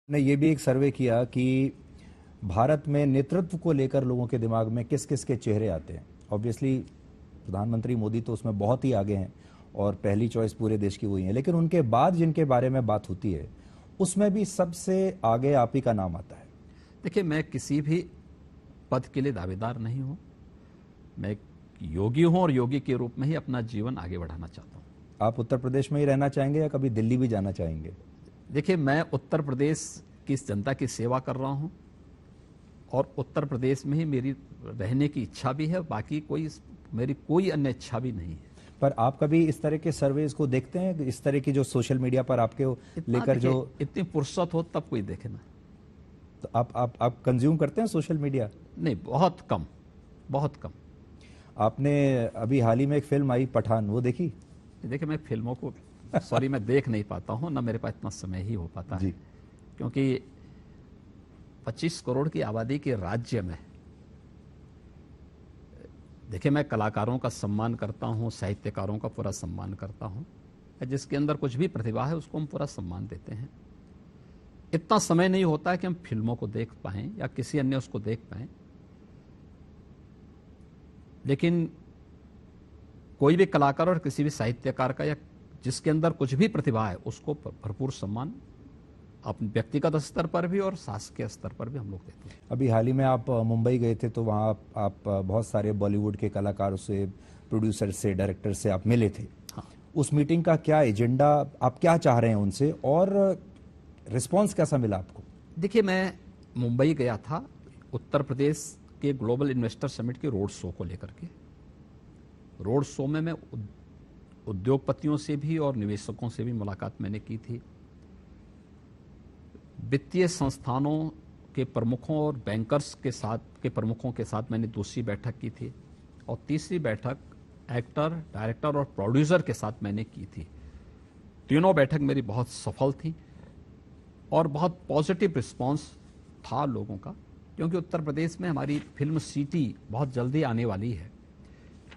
ने ये भी एक सर्वे किया कि भारत में नेतृत्व को लेकर लोगों के दिमाग में किस किस के चेहरे आते हैं। ऑब्वियसली प्रधानमंत्री मोदी तो उसमें बहुत ही आगे हैं और पहली चॉइस पूरे देश की वही है, लेकिन उनके बाद जिनके बारे में बात होती है उसमें भी सबसे आगे आप ही का नाम आता है। देखिए, मैं किसी भी पद के लिए दावेदार नहीं हूं। मैं एक योगी हूं और योगी के रूप में ही अपना जीवन आगे बढ़ाना चाहता हूं। आप उत्तर प्रदेश में ही रहना चाहेंगे या कभी दिल्ली भी जाना चाहेंगे? देखिए, मैं उत्तर प्रदेश की इस जनता की सेवा कर रहा हूं और उत्तर प्रदेश में ही मेरी रहने की इच्छा भी है। बाकी मेरी कोई अन्य इच्छा भी नहीं है। पर आप कभी इस तरह के सर्वेज को देखते हैं, इस तरह की जो सोशल मीडिया पर आपके लेकर जो इतनी फुर्सत हो तब कोई देखे ना। तो आप कंज्यूम करते हैं सोशल मीडिया? नहीं, बहुत कम, बहुत कम। आपने अभी हाल ही में एक फिल्म आई पठान, वो देखी? देखिए, मैं फिल्मों को सॉरी मैं देख नहीं पाता हूं, ना मेरे पास इतना समय ही हो पाता है, क्योंकि 25 करोड़ की आबादी के राज्य में देखिए, मैं कलाकारों का सम्मान करता हूं, साहित्यकारों का पूरा सम्मान करता हूं। जिसके अंदर कुछ भी प्रतिभा है उसको हम पूरा सम्मान देते हैं। इतना समय नहीं होता है कि हम फिल्मों को देख पाएं या किसी अन्य उसको देख पाएं, लेकिन कोई भी कलाकार और किसी भी साहित्यकार का या जिसके अंदर कुछ भी प्रतिभा है उसको भरपूर सम्मान अपने व्यक्तिगत स्तर पर भी और शासकीय स्तर पर भी हम लोग देते हैं। अभी हाल ही में आप मुंबई गए थे तो वहाँ आप बहुत सारे बॉलीवुड के कलाकारों से, प्रोड्यूसर से, डायरेक्टर से आप मिले थे। हाँ। उस मीटिंग का क्या एजेंडा, आप क्या चाह रहे हैं उनसे और रिस्पांस कैसा मिला आपको? देखिए, मैं मुंबई गया था उत्तर प्रदेश के ग्लोबल इन्वेस्टर समिट के रोड शो को लेकर के। रोड शो में मैं उद्योगपतियों से भी और निवेशकों से भी मुलाकात मैंने की थी। वित्तीय संस्थानों के प्रमुखों और बैंकर्स के प्रमुखों के साथ मैंने दूसरी बैठक की थी और तीसरी बैठक एक्टर, डायरेक्टर और प्रोड्यूसर के साथ मैंने की थी। तीनों बैठक मेरी बहुत सफल थी और बहुत पॉजिटिव रिस्पांस था लोगों का, क्योंकि उत्तर प्रदेश में हमारी फिल्म सिटी बहुत जल्दी आने वाली है।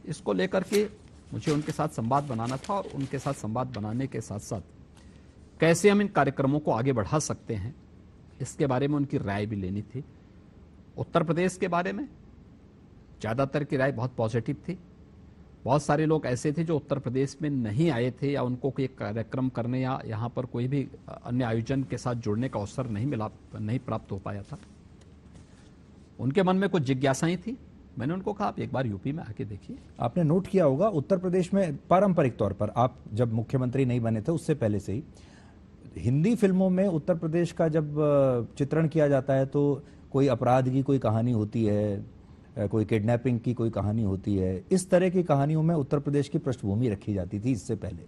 इसको लेकर के मुझे उनके साथ संवाद बनाना था और उनके साथ संवाद बनाने के साथ साथ कैसे हम इन कार्यक्रमों को आगे बढ़ा सकते हैं इसके बारे में उनकी राय भी लेनी थी। उत्तर प्रदेश के बारे में ज़्यादातर की राय बहुत पॉजिटिव थी। बहुत सारे लोग ऐसे थे जो उत्तर प्रदेश में नहीं आए थे या उनको कोई कार्यक्रम करने या यहाँ पर कोई भी अन्य आयोजन के साथ जुड़ने का अवसर नहीं प्राप्त हो पाया था। उनके मन में कुछ जिज्ञासाएं थी। मैंने उनको कहा, आप एक बार यूपी में आके देखिए। आपने नोट किया होगा उत्तर प्रदेश में पारंपरिक तौर पर, आप जब मुख्यमंत्री नहीं बने थे उससे पहले से ही हिंदी फिल्मों में उत्तर प्रदेश का जब चित्रण किया जाता है तो कोई अपराध की कोई कहानी होती है, कोई किडनैपिंग की कोई कहानी होती है। इस तरह की कहानियों में उत्तर प्रदेश की पृष्ठभूमि रखी जाती थी इससे पहले।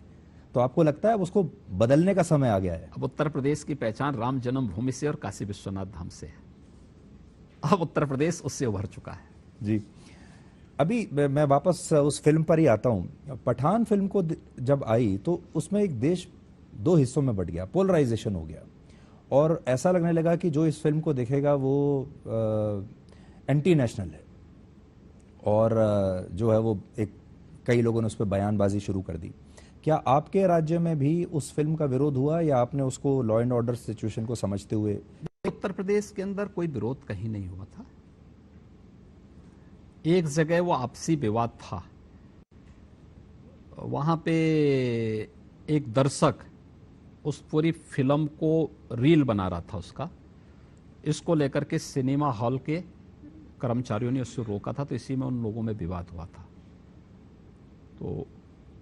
तो आपको लगता है अब उसको बदलने का समय आ गया है? अब उत्तर प्रदेश की पहचान राम जन्मभूमि से और काशी विश्वनाथ धाम से है। अब उत्तर प्रदेश उससे उभर चुका है। जी, अभी मैं वापस उस फिल्म पर ही आता हूं। पठान फिल्म को जब आई तो उसमें एक देश दो हिस्सों में बट गया, पोलराइजेशन हो गया और ऐसा लगने लगा कि जो इस फिल्म को देखेगा वो एंटी नेशनल है और जो है वो एक कई लोगों ने उस पर बयानबाजी शुरू कर दी। क्या आपके राज्य में भी उस फिल्म का विरोध हुआ या आपने उसको लॉ एंड ऑर्डर सिचुएशन को समझते हुए? उत्तर प्रदेश के अंदर कोई विरोध कहीं नहीं हुआ था। एक जगह वो आपसी विवाद था। वहां पे एक दर्शक उस पूरी फिल्म को रील बना रहा था उसका। इसको लेकर के सिनेमा हॉल के कर्मचारियों ने उससे रोका था, तो इसी में उन लोगों में विवाद हुआ था। तो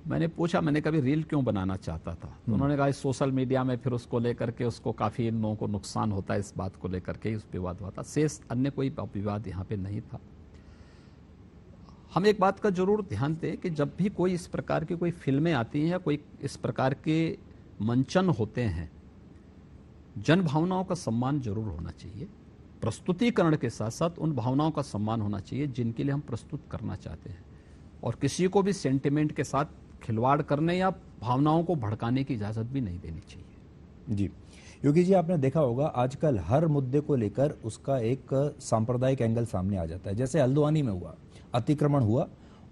मैंने पूछा, मैंने कभी रील क्यों बनाना चाहता था? तो उन्होंने कहा सोशल मीडिया में फिर उसको लेकर के उसको काफ़ी इन लोगों को नुकसान होता है, इस बात को लेकर के उस विवाद हुआ था। शेष अन्य कोई विवाद यहाँ पे नहीं था। हम एक बात का जरूर ध्यान दें कि जब भी कोई इस प्रकार की कोई फिल्में आती हैं या कोई इस प्रकार के मंचन होते हैं, जन भावनाओं का सम्मान जरूर होना चाहिए। प्रस्तुतिकरण के साथ साथ उन भावनाओं का सम्मान होना चाहिए जिनके लिए हम प्रस्तुत करना चाहते हैं, और किसी को भी सेंटिमेंट के साथ खिलवाड़ करने या भावनाओं को भड़काने की इजाज़त भी नहीं देनी चाहिए। जी योगी जी, आपने देखा होगा आजकल हर मुद्दे को लेकर उसका एक सांप्रदायिक एंगल सामने आ जाता है। जैसे हल्द्वानी में हुआ, अतिक्रमण हुआ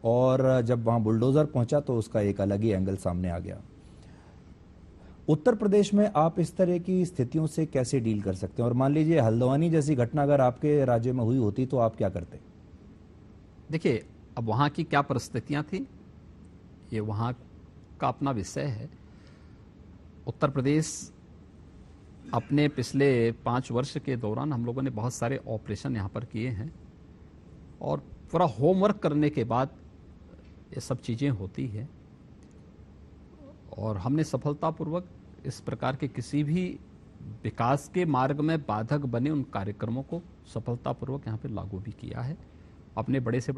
और जब वहां बुलडोजर पहुंचा तो उसका एक अलग ही एंगल सामने आ गया। उत्तर प्रदेश में आप इस तरह की स्थितियों से कैसे डील कर सकते हैं? और मान लीजिए हल्द्वानी जैसी घटना अगर आपके राज्य में हुई होती तो आप क्या करते? देखिए, अब वहाँ की क्या परिस्थितियाँ थी, ये वहाँ का अपना विषय है। उत्तर प्रदेश अपने पिछले 5 वर्ष के दौरान हम लोगों ने बहुत सारे ऑपरेशन यहाँ पर किए हैं और पूरा होमवर्क करने के बाद ये सब चीज़ें होती हैं और हमने सफलतापूर्वक इस प्रकार के किसी भी विकास के मार्ग में बाधक बने उन कार्यक्रमों को सफलतापूर्वक यहाँ पे लागू भी किया है। अपने बड़े से